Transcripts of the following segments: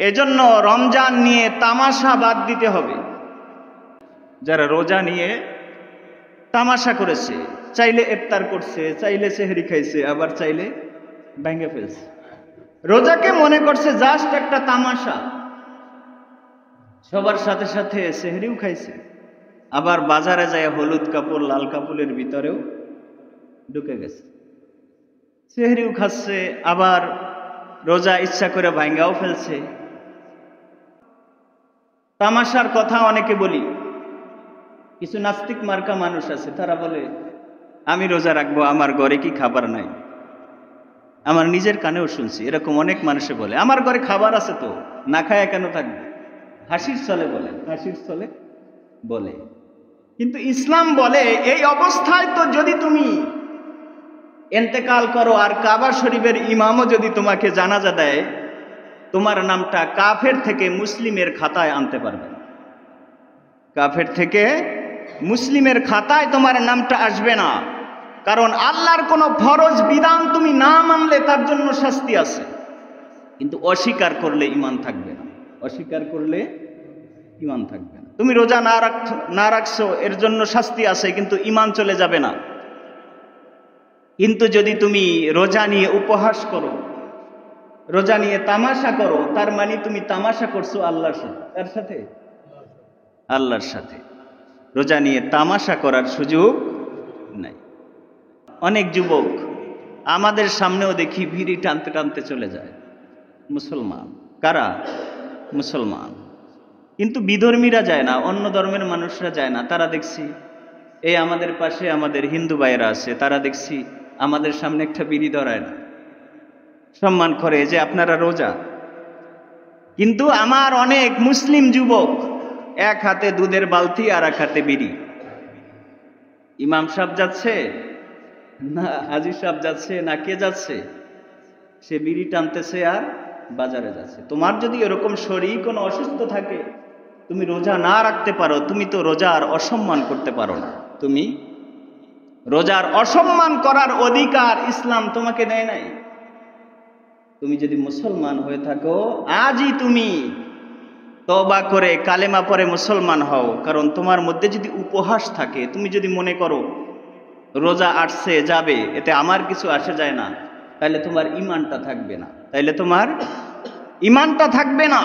এজন্য রমজান নিয়ে তামাশা বাদ দিতে হবে। যারা রোজা নিয়ে তামাশা করেছে, চাইলে ইফতার করছে, চাইলে সেহরি খাইছে, আবার চাইলে ভেঙে ফেলছে, রোজাকে মনে করছে জাস্ট একটা তামাশা, সবার সাথে সাথে সেহরিও খাইছে, আবার বাজারে যায় হলুদ কাপড় লাল কাপড়ের ভিতরেও ঢুকে গেছে, সেহরিও খাচ্ছে, আবার রোজা ইচ্ছা করে ভাঙ্গাও ফেলছে। তামাশার কথা অনেকে বলি, কিছু নাস্তিক মার্কা মানুষ আছে, তারা বলে আমি রোজা রাখবো, আমার ঘরে কি খাবার নাই? আমার নিজের কানেও শুনছি এরকম অনেক মানুষে বলে আমার ঘরে খাবার আছে, তো না খায় কেন থাকবে? হাসির ছলে বলে, হাসির ছলে বলে। কিন্তু ইসলাম বলে এই অবস্থায় তো যদি তুমি ইন্তেকাল করো আর কাবা শরীফের ইমামও যদি তোমাকে জানাজা দেয়, তোমার নামটা কাফের থেকে মুসলিমের খাতায় আনতে পারবে না। কাফের থেকে মুসলিমের খাতায় তোমার নামটা আসবে না, কারণ আল্লাহর কোনো ফরজ বিধান তুমি না মানলে তার জন্য শাস্তি আছে, কিন্তু অস্বীকার করলে ঈমান থাকবে না, অস্বীকার করলে ঈমান থাকবে না। তুমি রোজা না রাখছো এর জন্য শাস্তি আছে, কিন্তু ঈমান চলে যাবে না। কিন্তু যদি তুমি রোজা নিয়ে উপহাস করো, রোজা নিয়ে তামাশা করো, তার মানে তুমি তামাশা করছো আল্লাহর সাথে, তার সাথে আল্লাহর সাথে। রোজা নিয়ে তামাশা করার সুযোগ নাই। অনেক যুবক আমাদের সামনেও দেখি বিড়ি টানতে টানতে চলে যায়, মুসলমান। কারা? মুসলমান। কিন্তু বিধর্মীরা যায় না, অন্য ধর্মের মানুষরা যায় না। তারা দেখছি এই আমাদের পাশে আমাদের হিন্দু ভাইয়েরা আছে, তারা দেখছি আমাদের সামনে একটা বিড়ি ধরায় না, সম্মান করে যে আপনারা রোজা। কিন্তু আমার অনেক মুসলিম যুবক এক হাতে দুধের বালতি আর এক হাতে বিড়ি। ইমাম সাহেব যাচ্ছে না হাজি সাহেব যাচ্ছে না কে যাচ্ছে, সে বিড়ি টানতেছে আর বাজারে যাচ্ছে। তোমার যদি এরকম শরীর কোনো অসুস্থ থাকে, তুমি রোজা না রাখতে পারো, তুমি তো রোজার অসম্মান করতে পারো না। তুমি রোজার অসম্মান করার অধিকার ইসলাম তোমাকে দেয় নাই। তুমি যদি মুসলমান হয়ে থাকো, আজই তুমি তওবা করে কালেমা পড়ে মুসলমান হও। কারণ তোমার মধ্যে যদি উপহাস থাকে, তুমি যদি মনে করো রোজা আসছে যাবে, এতে আমার কিছু আসে যায় না, তাহলে তোমার ঈমানটা থাকবে না, তাইলে তোমার ঈমানটা থাকবে না।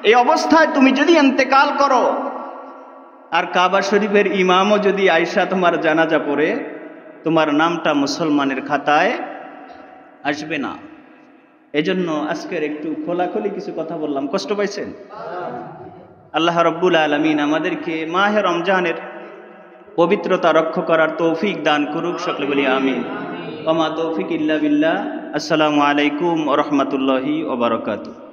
এই অবস্থায় তুমি যদি ইন্তেকাল করো আর কাবা শরীফের ইমামও যদি আয়েশা তোমার জানাজা পড়ে, তোমার নামটা মুসলমানের খাতায় আসবে না। এজন্য আজকের একটু খোলাখুলি কিছু কথা বললাম, কষ্ট পাইছেন? আল্লাহ রাব্বুল আলামিন আমাদেরকে মাহে রমজানের পবিত্রতা রক্ষা করার তৌফিক দান করুক, সকলে বলি আমিন। ওয়া মা তৌফিক ইল্লা বিল্লাহ। আসসালামু আলাইকুম ওয়া রাহমাতুল্লাহি ওয়া বারাকাতুহু।